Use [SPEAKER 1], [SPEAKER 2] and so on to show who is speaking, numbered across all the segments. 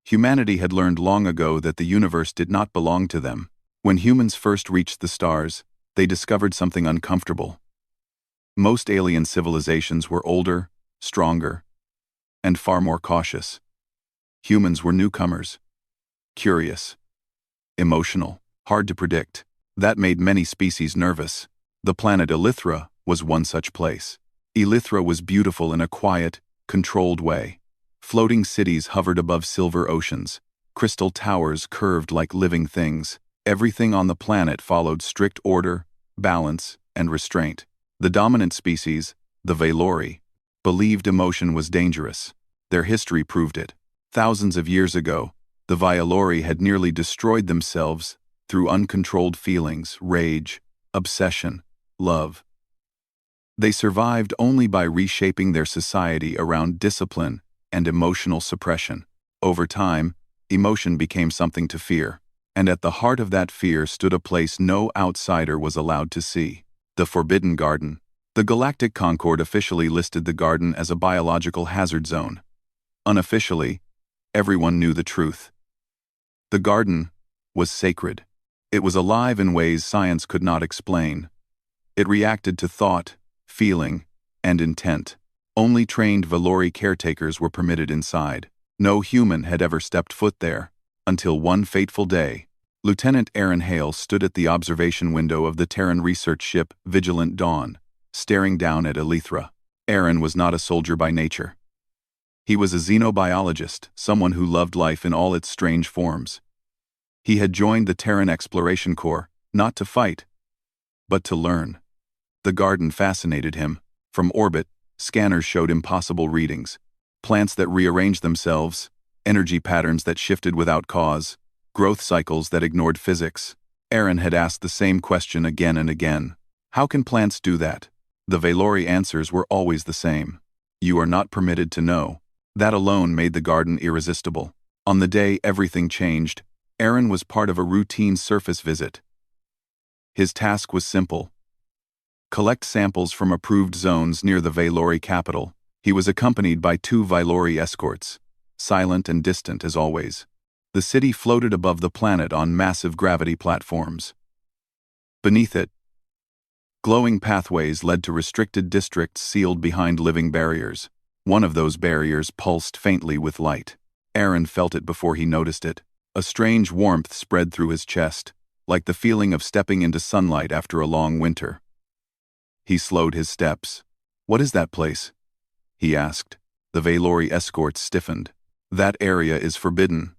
[SPEAKER 1] Humanity had learned long ago that the universe did not belong to them. When humans first reached the stars, they discovered something uncomfortable. Most alien civilizations were older, stronger, and far more cautious. Humans were newcomers, curious, emotional, hard to predict. That made many species nervous. The planet Elithra was one such place. Elithra was beautiful in a quiet, controlled way. Floating cities hovered above silver oceans. Crystal towers curved like living things. Everything on the planet followed strict order, balance, and restraint. The dominant species, the Valori, believed emotion was dangerous. Their history proved it. Thousands of years ago, the Valori had nearly destroyed themselves through uncontrolled feelings, rage, obsession, love. They survived only by reshaping their society around discipline and emotional suppression. Over time, emotion became something to fear, and at the heart of that fear stood a place no outsider was allowed to see: the Forbidden Garden. The Galactic Concord officially listed the garden as a biological hazard zone. Unofficially, everyone knew the truth. The garden was sacred. It was alive in ways science could not explain. It reacted to thought, feeling, and intent. Only trained Valori caretakers were permitted inside. No human had ever stepped foot there, until one fateful day. Lieutenant Aaron Hale stood at the observation window of the Terran research ship Vigilant Dawn, staring down at Elithra. Aaron was not a soldier by nature. He was a xenobiologist, someone who loved life in all its strange forms. He had joined the Terran Exploration Corps, not to fight, but to learn. The garden fascinated him. From orbit, scanners showed impossible readings: plants that rearranged themselves, energy patterns that shifted without cause, growth cycles that ignored physics. Aaron had asked the same question again and again. How can plants do that? The Valori answers were always the same: you are not permitted to know. That alone made the garden irresistible. On the day everything changed, Aaron was part of a routine surface visit. His task was simple: collect samples from approved zones near the Valori capital. He was accompanied by 2 Valori escorts, silent and distant as always. The city floated above the planet on massive gravity platforms. Beneath it, glowing pathways led to restricted districts sealed behind living barriers. One of those barriers pulsed faintly with light. Aaron felt it before he noticed it. A strange warmth spread through his chest, like the feeling of stepping into sunlight after a long winter. He slowed his steps. "What is that place?" he asked. The Valori escorts stiffened. "That area is forbidden,"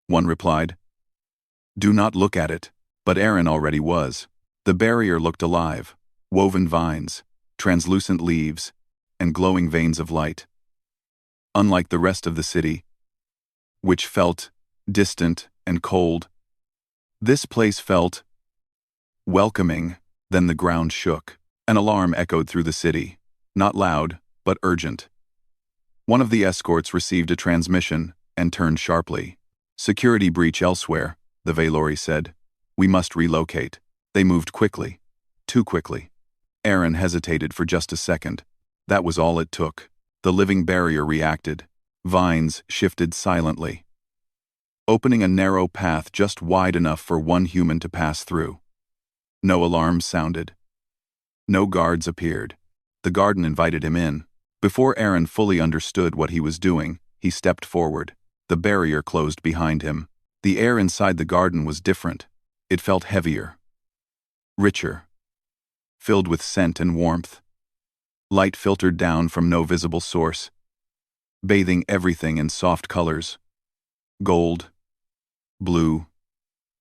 [SPEAKER 1] one replied. "Do not look at it." But Aaron already was. The barrier looked alive: woven vines, translucent leaves, and glowing veins of light. Unlike the rest of the city, which felt distant and cold, this place felt welcoming. Then the ground shook. An alarm echoed through the city, not loud, but urgent. One of the escorts received a transmission and turned sharply. "Security breach elsewhere," the Valori said. "We must relocate." They moved quickly. Too quickly. Aaron hesitated for just a second. That was all it took. The living barrier reacted. Vines shifted silently, opening a narrow path just wide enough for one human to pass through. No alarms sounded. No guards appeared. The garden invited him in. Before Aaron fully understood what he was doing, he stepped forward. The barrier closed behind him. The air inside the garden was different. It felt heavier, richer, filled with scent and warmth. Light filtered down from no visible source, bathing everything in soft colors: gold, blue,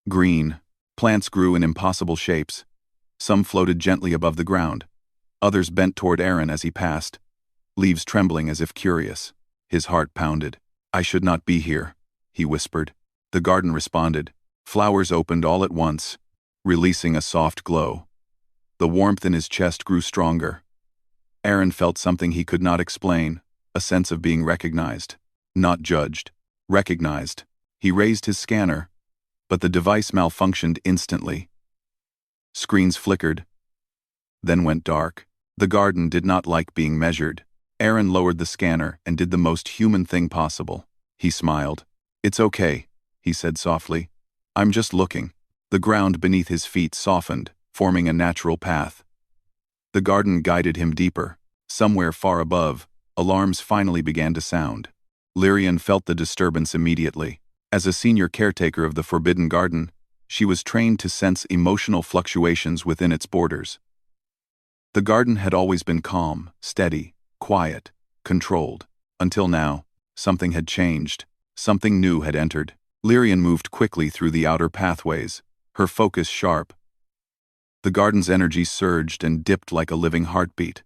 [SPEAKER 1] green. Plants grew in impossible shapes. Some floated gently above the ground. Others bent toward Aaron as he passed, leaves trembling as if curious. His heart pounded. "I should not be here," he whispered. The garden responded. Flowers opened all at once, releasing a soft glow. The warmth in his chest grew stronger. Aaron felt something he could not explain, a sense of being recognized. Not judged. Recognized. He raised his scanner, but the device malfunctioned instantly. Screens flickered, then went dark. The garden did not like being measured. Aaron lowered the scanner and did the most human thing possible. He smiled. "It's okay," he said softly. "I'm just looking." The ground beneath his feet softened, forming a natural path. The garden guided him deeper. Somewhere far above, alarms finally began to sound. Lyrian felt the disturbance immediately. As a senior caretaker of the Forbidden Garden, she was trained to sense emotional fluctuations within its borders. The garden had always been calm, steady, quiet, controlled. Until now, something had changed. Something new had entered. Lyrian moved quickly through the outer pathways, her focus sharp. The garden's energy surged and dipped like a living heartbeat.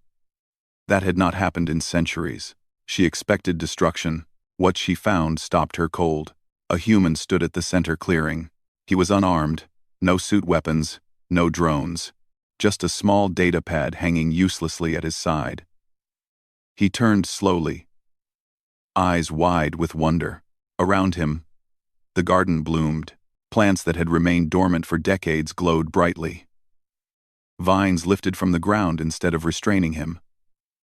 [SPEAKER 1] That had not happened in centuries. She expected destruction. What she found stopped her cold. A human stood at the center clearing. He was unarmed, no suit weapons, no drones. Just a small data pad hanging uselessly at his side. He turned slowly, eyes wide with wonder. Around him, the garden bloomed. Plants that had remained dormant for decades glowed brightly. Vines lifted from the ground instead of restraining him.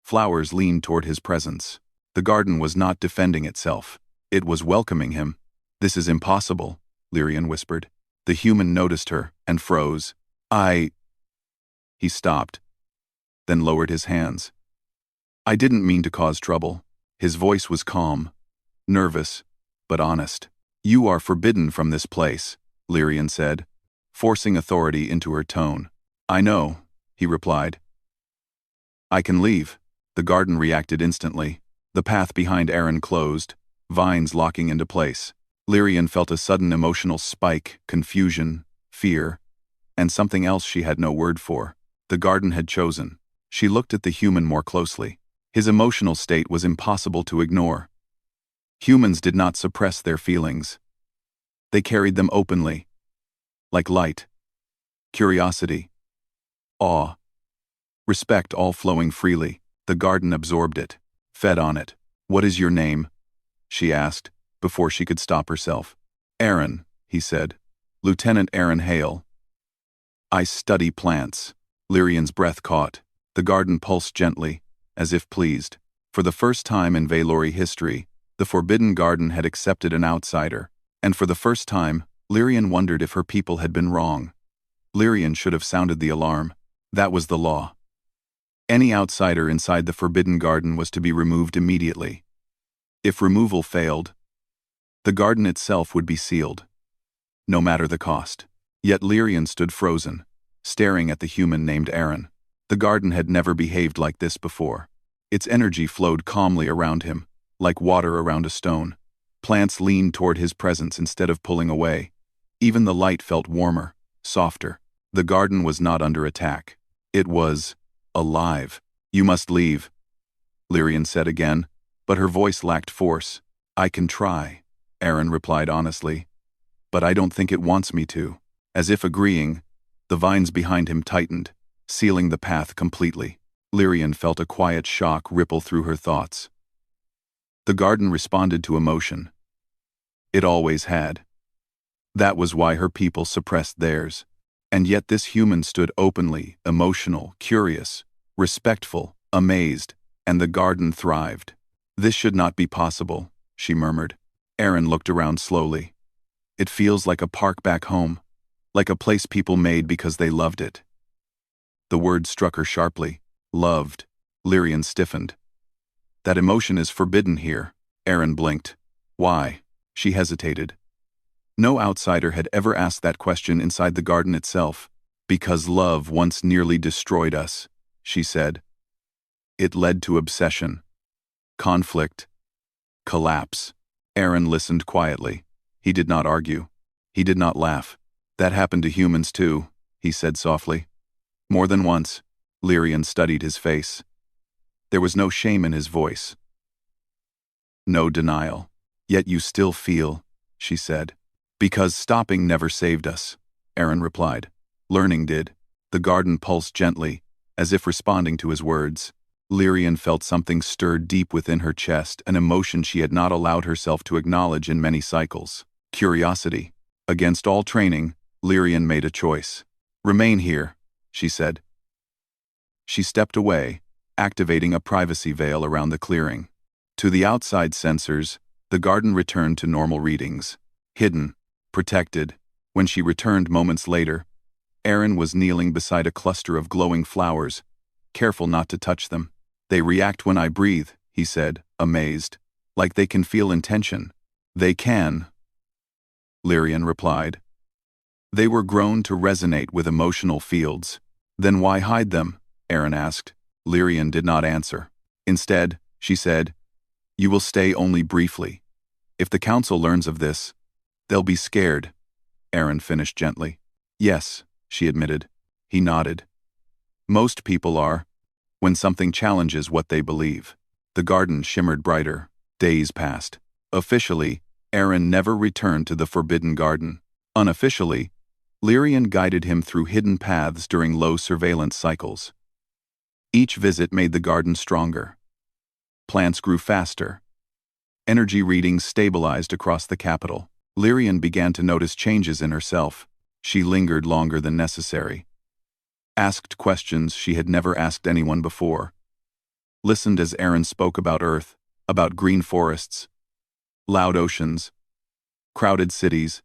[SPEAKER 1] Flowers leaned toward his presence. The garden was not defending itself. It was welcoming him. "This is impossible," Lyrian whispered. The human noticed her and froze. He stopped, then lowered his hands. "I didn't mean to cause trouble." His voice was calm, nervous, but honest. "You are forbidden from this place," Lyrian said, forcing authority into her tone. "I know," he replied. "I can leave." The garden reacted instantly. The path behind Aaron closed, vines locking into place. Lyrian felt a sudden emotional spike, confusion, fear, and something else she had no word for. The garden had chosen. She looked at the human more closely. His emotional state was impossible to ignore. Humans did not suppress their feelings. They carried them openly, like light, curiosity, awe, respect, all flowing freely. The garden absorbed it, fed on it. "What is your name?" she asked, before she could stop herself. "Aaron," he said. "Lieutenant Aaron Hale. I study plants." Lyrian's breath caught. The garden pulsed gently, as if pleased. For the first time in Valori history, the Forbidden Garden had accepted an outsider, and for the first time, Lyrian wondered if her people had been wrong. Lyrian should have sounded the alarm. That was the law. Any outsider inside the Forbidden Garden was to be removed immediately. If removal failed, the garden itself would be sealed, no matter the cost. Yet Lyrian stood frozen, staring at the human named Aaron. The garden had never behaved like this before. Its energy flowed calmly around him, like water around a stone. Plants leaned toward his presence instead of pulling away. Even the light felt warmer, softer. The garden was not under attack. It was alive. "You must leave," Lyrian said again, but her voice lacked force. "I can try," Aaron replied honestly, "but I don't think it wants me to." As if agreeing, the vines behind him tightened, sealing the path completely. Lyrian felt a quiet shock ripple through her thoughts. The garden responded to emotion. It always had. That was why her people suppressed theirs. And yet this human stood openly, emotional, curious, respectful, amazed, and the garden thrived. "This should not be possible," she murmured. Aaron looked around slowly. "It feels like a park back home, like a place people made because they loved it." The word struck her sharply. Loved. Lyrian stiffened. "That emotion is forbidden here." Aaron blinked. "Why?" She hesitated. No outsider had ever asked that question inside the garden itself. "Because love once nearly destroyed us," she said. "It led to obsession, conflict, collapse." Aaron listened quietly. He did not argue. He did not laugh. "That happened to humans too," he said softly. "More than once." Lyrian studied his face. There was no shame in his voice. No denial. "Yet you still feel," she said. "Because stopping never saved us," Aaron replied. "Learning did." The garden pulsed gently, as if responding to his words. Lyrian felt something stir deep within her chest, an emotion she had not allowed herself to acknowledge in many cycles. Curiosity. Against all training, Lyrian made a choice. "Remain here," she said. She stepped away, activating a privacy veil around the clearing. To the outside sensors, The garden returned to normal readings. Hidden, protected. When she returned moments later, Aaron was kneeling beside a cluster of glowing flowers, careful not to touch them. "They react when I breathe," he said, amazed. "Like they can feel intention." "They can," Lyrian replied. "They were grown to resonate with emotional fields." "Then why hide them?" Aaron asked. Lyrian did not answer. Instead, she said, "You will stay only briefly. If the council learns of this, they'll be scared." Aaron finished gently. "Yes," she admitted. He nodded. "Most people are, when something challenges what they believe." The garden shimmered brighter. Days passed. Officially, Aaron never returned to the Forbidden Garden. Unofficially, Lyrian guided him through hidden paths during low surveillance cycles. Each visit made the garden stronger. Plants grew faster. Energy readings stabilized across the capital. Lyrian began to notice changes in herself. She lingered longer than necessary. Asked questions she had never asked anyone before. Listened as Aaron spoke about Earth, about green forests, loud oceans, crowded cities,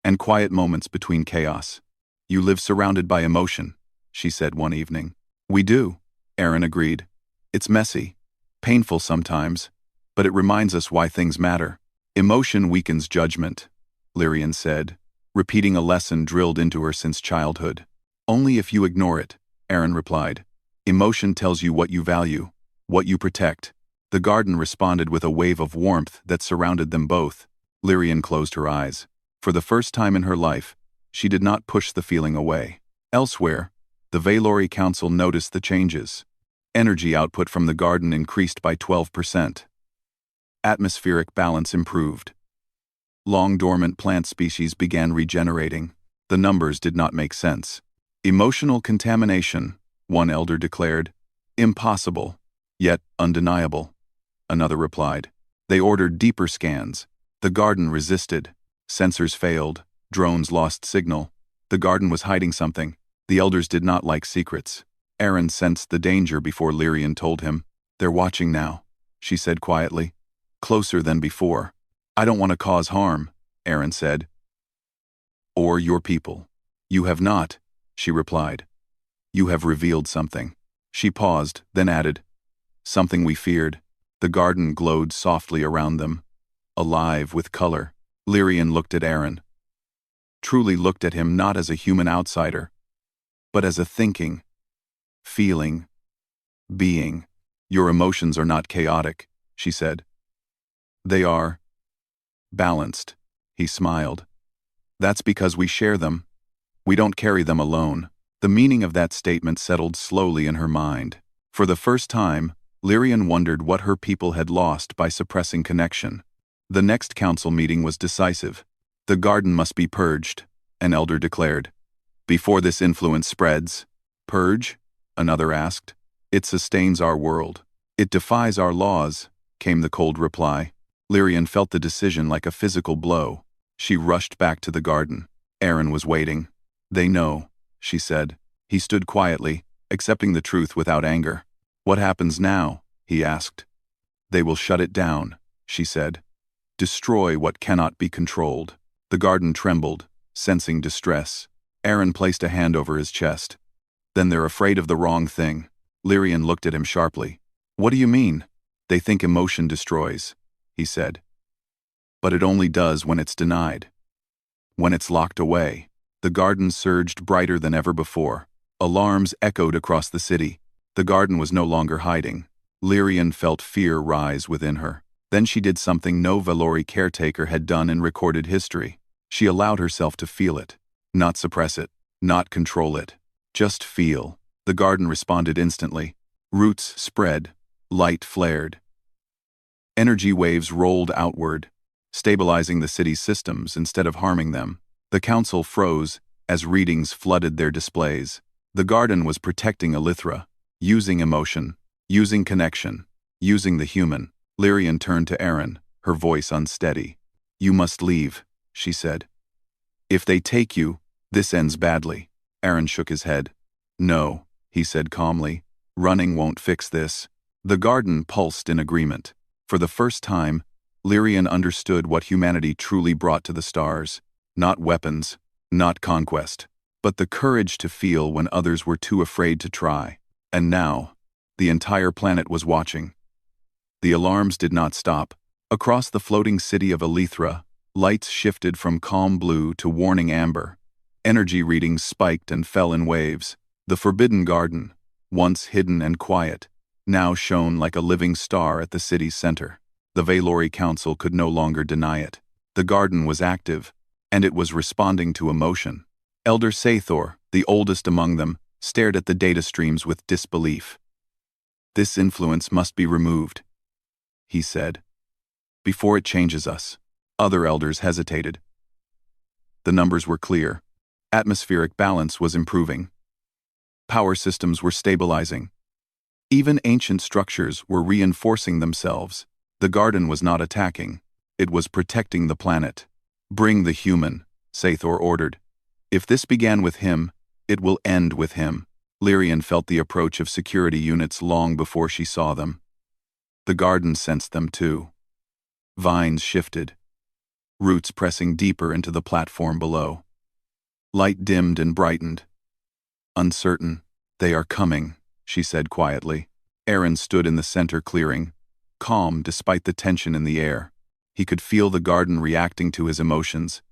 [SPEAKER 1] and quiet moments between chaos. "You live surrounded by emotion," she said one evening. "We do," Aaron agreed. "It's messy, painful sometimes, but it reminds us why things matter." "Emotion weakens judgment," Lyrian said, repeating a lesson drilled into her since childhood. "Only if you ignore it," Aaron replied. "Emotion tells you what you value, what you protect." The garden responded with a wave of warmth that surrounded them both. Lyrian closed her eyes. For the first time in her life, she did not push the feeling away. Elsewhere, the Valori Council noticed the changes. Energy output from the garden increased by 12%. Atmospheric balance improved. Long-dormant plant species began regenerating. The numbers did not make sense. "Emotional contamination," one elder declared. "Impossible, yet undeniable," another replied. They ordered deeper scans. The garden resisted. Sensors failed. Drones lost signal. The garden was hiding something. The elders did not like secrets. Aaron sensed the danger before Lyrian told him. "They're watching now," she said quietly. "Closer than before." "I don't want to cause harm," Aaron said. "Or your people." "You have not," she replied. "You have revealed something." She paused, then added, "Something we feared." The garden glowed softly around them, alive with color. Lyrian looked at Aaron. Truly looked at him not as a human outsider, but as a thinking, feeling, being. "Your emotions are not chaotic," she said. "They are balanced," he smiled. "That's because we share them. We don't carry them alone." The meaning of that statement settled slowly in her mind. For the first time, Lyrian wondered what her people had lost by suppressing connection. The next council meeting was decisive. "The garden must be purged," an elder declared. "Before this influence spreads." "Purge?" another asked. "It sustains our world. It defies our laws," came the cold reply. Lyrian felt the decision like a physical blow. She rushed back to the garden. Aaron was waiting. "They know," she said. He stood quietly, accepting the truth without anger. "What happens now?" he asked. "They will shut it down," she said. "Destroy what cannot be controlled." The garden trembled, sensing distress. Aaron placed a hand over his chest. "Then they're afraid of the wrong thing." Lyrian looked at him sharply. "What do you mean?" "They think emotion destroys," he said. "But it only does when it's denied. When it's locked away." The garden surged brighter than ever before. Alarms echoed across the city. The garden was no longer hiding. Lyrian felt fear rise within her. Then she did something no Valori caretaker had done in recorded history. She allowed herself to feel it. Not suppress it. Not control it. Just feel. The garden responded instantly. Roots spread. Light flared. Energy waves rolled outward, stabilizing the city's systems instead of harming them. The council froze as readings flooded their displays. The garden was protecting Elithra, using emotion, using connection, using the human. Lyrian turned to Aaron, her voice unsteady. "You must leave," she said. "If they take you, this ends badly." Aaron shook his head. "No," he said calmly. "Running won't fix this." The garden pulsed in agreement. For the first time, Lyrian understood what humanity truly brought to the stars. Not weapons, not conquest, but the courage to feel when others were too afraid to try. And now, the entire planet was watching. The alarms did not stop. Across the floating city of Elethra, lights shifted from calm blue to warning amber. Energy readings spiked and fell in waves. The Forbidden Garden, once hidden and quiet, now shone like a living star at the city's center. The Valori Council could no longer deny it. The garden was active, and it was responding to emotion. Elder Sathor, the oldest among them, stared at the data streams with disbelief. "This influence must be removed," he said, "before it changes us." Other elders hesitated. The numbers were clear. Atmospheric balance was improving. Power systems were stabilizing. Even ancient structures were reinforcing themselves. The garden was not attacking. It was protecting the planet. "Bring the human," Sathor ordered. "If this began with him, it will end with him." Lyrian felt the approach of security units long before she saw them. The garden sensed them too. Vines shifted, roots pressing deeper into the platform below. Light dimmed and brightened. "Uncertain, they are coming," she said quietly. Aaron stood in the center clearing, calm despite the tension in the air. He could feel the garden reacting to his emotions,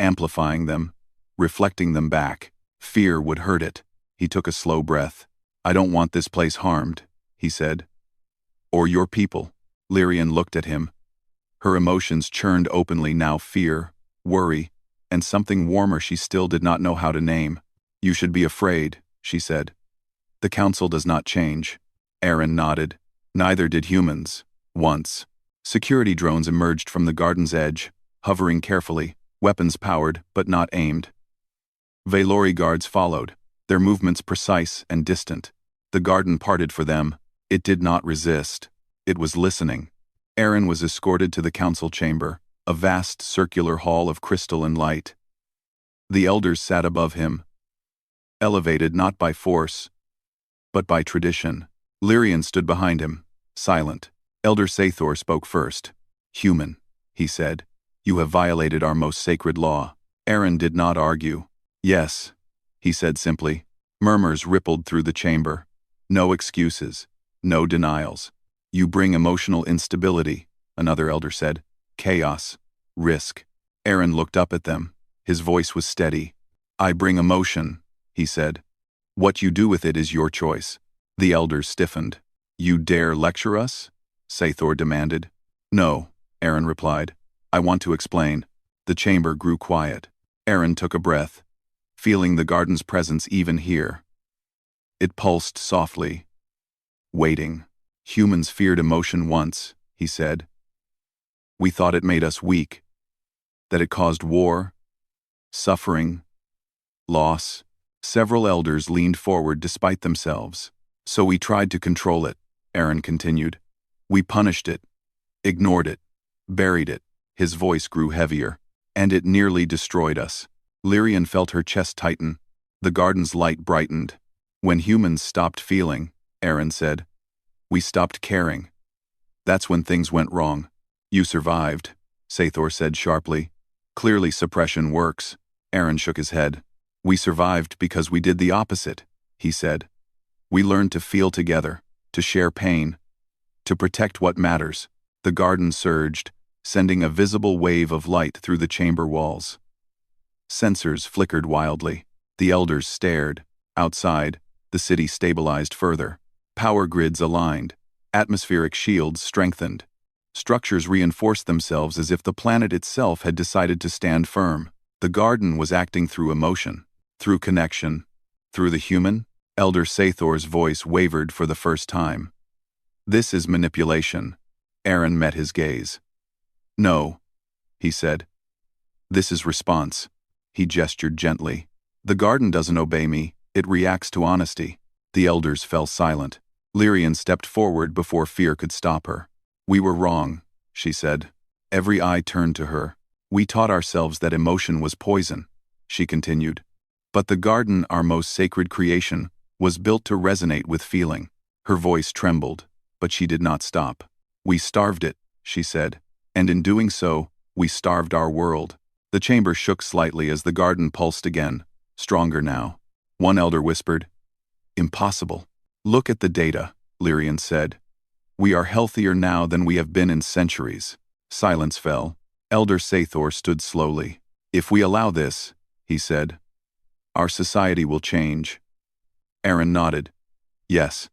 [SPEAKER 1] amplifying them, reflecting them back. Fear would hurt it. He took a slow breath. "I don't want this place harmed," he said. "Or your people." Lyrian looked at him. Her emotions churned openly now: fear, worry, and something warmer she still did not know how to name. "You should be afraid," she said. "The council does not change." Aaron nodded. "Neither did humans. Once." Security drones emerged from the garden's edge, hovering carefully, weapons powered but not aimed. Valori guards followed, their movements precise and distant. The garden parted for them. It did not resist. It was listening. Aaron was escorted to the council chamber, a vast circular hall of crystal and light. The elders sat above him, elevated not by force, but by tradition. Lyrian stood behind him, silent. Elder Sathor spoke first. "Human," he said, "you have violated our most sacred law." Aaron did not argue. "Yes," he said simply. Murmurs rippled through the chamber. No excuses, no denials. "You bring emotional instability," another elder said. "Chaos, risk." Aaron looked up at them. His voice was steady. "I bring emotion," he said. "What you do with it is your choice." The elders stiffened. "You dare lecture us?" Sathor demanded. "No," Aaron replied. "I want to explain." The chamber grew quiet. Aaron took a breath, feeling the garden's presence even here. It pulsed softly, waiting. "Humans feared emotion once," he said. "We thought it made us weak, that it caused war, suffering, loss." Several elders leaned forward despite themselves. "So we tried to control it," Aaron continued. "We punished it, ignored it, buried it." His voice grew heavier. "And it nearly destroyed us." Lyrian felt her chest tighten. The garden's light brightened. "When humans stopped feeling," Aaron said, "we stopped caring. That's when things went wrong." "You survived," Sathor said sharply. "Clearly suppression works." Aaron shook his head. "We survived because we did the opposite," he said. "We learned to feel together, to share pain, to protect what matters." The garden surged, sending a visible wave of light through the chamber walls. Sensors flickered wildly. The elders stared. Outside, the city stabilized further. Power grids aligned. Atmospheric shields strengthened. Structures reinforced themselves as if the planet itself had decided to stand firm. The garden was acting through emotion, through connection, through the human. Elder Sathor's voice wavered for the first time. "This is manipulation." Aaron met his gaze. "No," he said. "This is response." He gestured gently. "The garden doesn't obey me, it reacts to honesty." The elders fell silent. Lyrian stepped forward before fear could stop her. "We were wrong," she said. Every eye turned to her. "We taught ourselves that emotion was poison," she continued. "But the garden, our most sacred creation, was built to resonate with feeling." Her voice trembled, but she did not stop. "We starved it," she said. And in doing so, we starved our world. The chamber shook slightly as the garden pulsed again, stronger now. One elder whispered, "Impossible." "Look at the data," Lyrian said. "We are healthier now than we have been in centuries." Silence fell. Elder Sathor stood slowly. "If we allow this," he said, "our society will change." Aaron nodded. "Yes.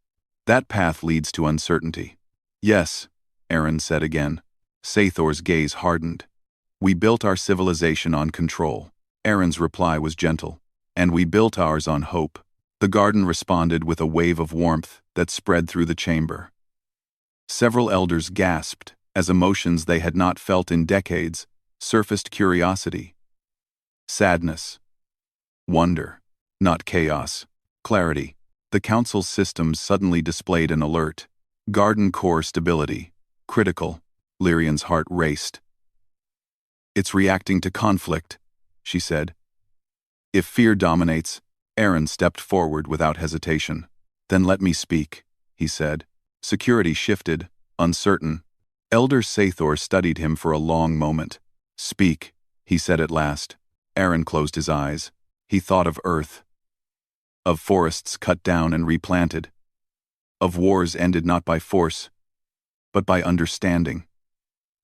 [SPEAKER 1] That path leads to uncertainty." "Yes," Aaron said again. Sathor's gaze hardened. "We built our civilization on control." Aaron's reply was gentle. "And we built ours on hope." The garden responded with a wave of warmth that spread through the chamber. Several elders gasped as emotions they had not felt in decades surfaced: curiosity, sadness, wonder, not chaos, clarity. The council's systems suddenly displayed an alert. Garden core stability, critical. Lyrian's heart raced. "It's reacting to conflict," she said. "If fear dominates," Aaron stepped forward without hesitation. "Then let me speak," he said. Security shifted, uncertain. Elder Sathor studied him for a long moment. "Speak," he said at last. Aaron closed his eyes. He thought of Earth, of forests cut down and replanted, of wars ended not by force, but by understanding,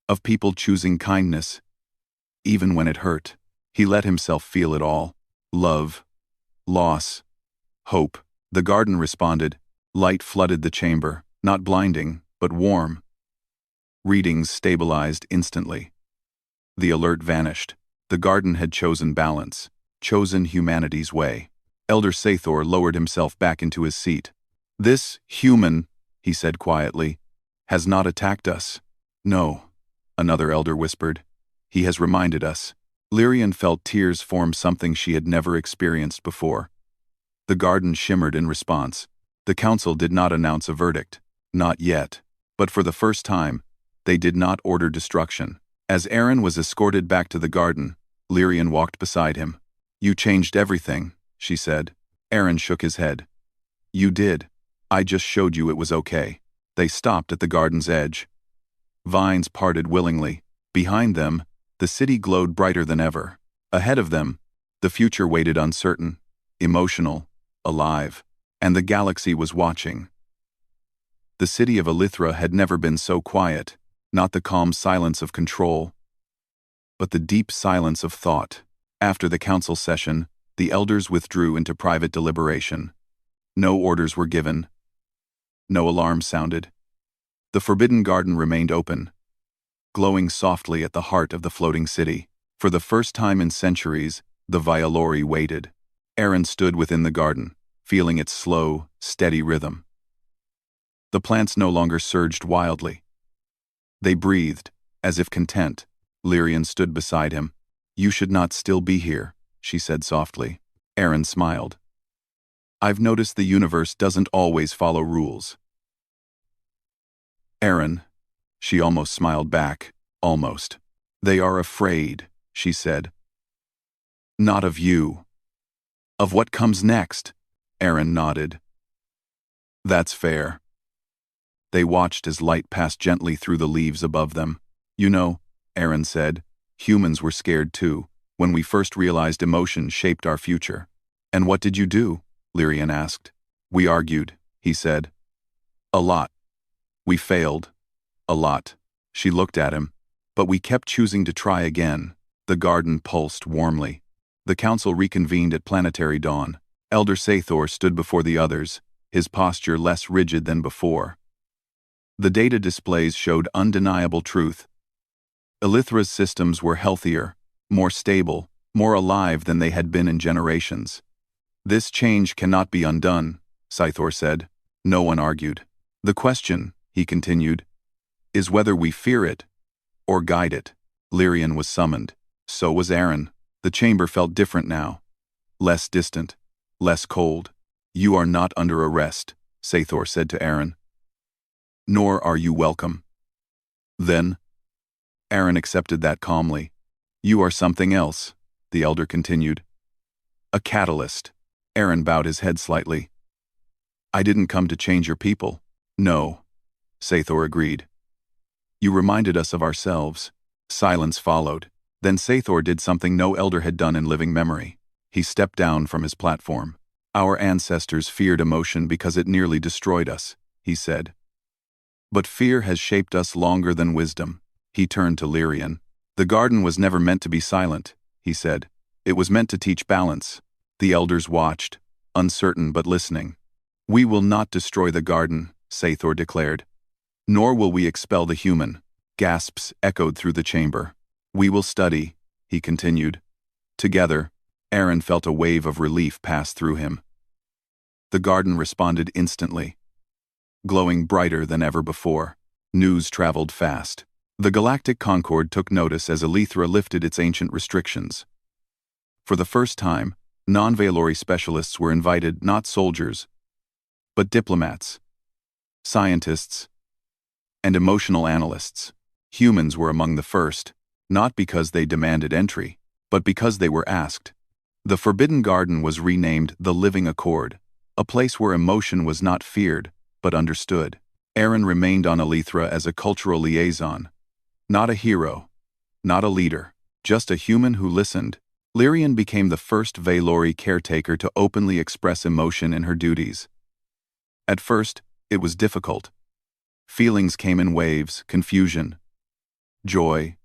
[SPEAKER 1] of people choosing kindness, even when it hurt. He let himself feel it all. Love, loss, hope. The garden responded. Light flooded the chamber, not blinding, but warm. Readings stabilized instantly. The alert vanished. The garden had chosen balance, chosen humanity's way. Elder Sathor lowered himself back into his seat. "This human," he said quietly, "has not attacked us." "No," another elder whispered. "He has reminded us." Lyrian felt tears form, something she had never experienced before. The garden shimmered in response. The council did not announce a verdict. Not yet. But for the first time, they did not order destruction. As Aaron was escorted back to the garden, Lyrian walked beside him. "You changed everything," she said. Aaron shook his head. "You did. I just showed you it was okay." They stopped at the garden's edge. Vines parted willingly. Behind them, the city glowed brighter than ever. Ahead of them, the future waited, uncertain, emotional, alive, and the galaxy was watching. The city of Elithra had never been so quiet, not the calm silence of control, but the deep silence of thought. After the council session, the elders withdrew into private deliberation. No orders were given. No alarm sounded. The forbidden garden remained open, glowing softly at the heart of the floating city. For the first time in centuries, the Vialori waited. Aaron stood within the garden, feeling its slow, steady rhythm. The plants no longer surged wildly. They breathed, as if content. Lyrian stood beside him. "You should not still be here," she said softly. Aaron smiled. "I've noticed the universe doesn't always follow rules." "Aaron," she almost smiled back, almost. "They are afraid," she said. "Not of you. Of what comes next." Aaron nodded. "That's fair." They watched as light passed gently through the leaves above them. "You know," Aaron said, "humans were scared too, when we first realized emotion shaped our future." "And what did you do?" Lyrian asked. "We argued," he said. "A lot. We failed. A lot." She looked at him. "But we kept choosing to try again." The garden pulsed warmly. The council reconvened at planetary dawn. Elder Sathor stood before the others, his posture less rigid than before. The data displays showed undeniable truth. Elithra's systems were healthier, more stable, more alive than they had been in generations. "This change cannot be undone," Sathor said. No one argued. "The question," he continued, "is whether we fear it or guide it." Lyrian was summoned. So was Aaron. The chamber felt different now. Less distant, less cold. "You are not under arrest," Sathor said to Aaron. "Nor are you welcome." "Then?" Aaron accepted that calmly. "You are something else," the elder continued. "A catalyst." Aaron bowed his head slightly. "I didn't come to change your people." "No," Sathor agreed. You reminded us of ourselves. Silence followed. Then Sathor did something no elder had done in living memory. He stepped down from his platform. Our ancestors feared emotion because it nearly destroyed us, he said. But fear has shaped us longer than wisdom. He turned to Lyrian. The garden was never meant to be silent, he said. It was meant to teach balance. The elders watched, uncertain but listening. We will not destroy the garden, Sathor declared. Nor will we expel the human. Gasps echoed through the chamber. We will study, he continued. Together, Aaron felt a wave of relief pass through him. The garden responded instantly. Glowing brighter than ever before, news traveled fast. The Galactic Concord took notice as Elethra lifted its ancient restrictions. For the first time, non-Valori specialists were invited, not soldiers, but diplomats, scientists, and emotional analysts. Humans were among the first, not because they demanded entry, but because they were asked. The Forbidden Garden was renamed the Living Accord, a place where emotion was not feared, but understood. Aaron remained on Elethra as a cultural liaison. Not a hero, not a leader, just a human who listened. Lyrian became the first Valori caretaker to openly express emotion in her duties. At first, it was difficult. Feelings came in waves: confusion, joy,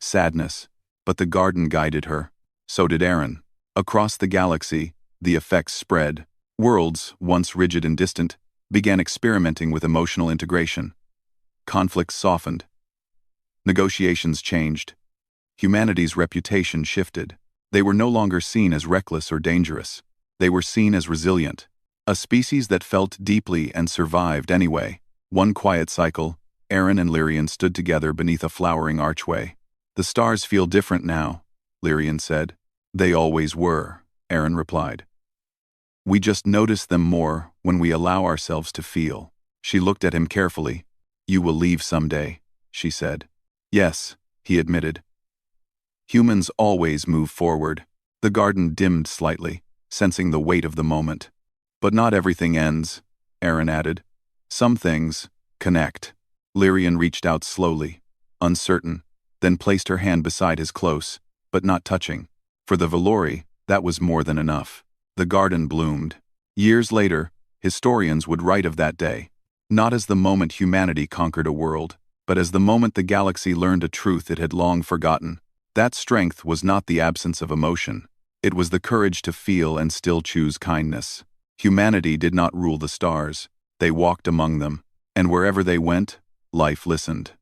[SPEAKER 1] sadness, but the garden guided her. So did Aaron. Across the galaxy, the effects spread. Worlds, once rigid and distant, began experimenting with emotional integration. Conflicts softened. Negotiations changed. Humanity's reputation shifted. They were no longer seen as reckless or dangerous. They were seen as resilient. A species that felt deeply and survived anyway. One quiet cycle, Aaron and Lyrian stood together beneath a flowering archway. The stars feel different now, Lyrian said. They always were, Aaron replied. We just notice them more when we allow ourselves to feel. She looked at him carefully. You will leave someday, she said. Yes, he admitted. Humans always move forward. The garden dimmed slightly, sensing the weight of the moment. But not everything ends, Aaron added. Some things connect. Lyrian reached out slowly, uncertain, then placed her hand beside his close, but not touching. For the Valori, that was more than enough. The garden bloomed. Years later, historians would write of that day, not as the moment humanity conquered a world, but as the moment the galaxy learned a truth it had long forgotten. That strength was not the absence of emotion. It was the courage to feel and still choose kindness. Humanity did not rule the stars. They walked among them, and wherever they went, life listened.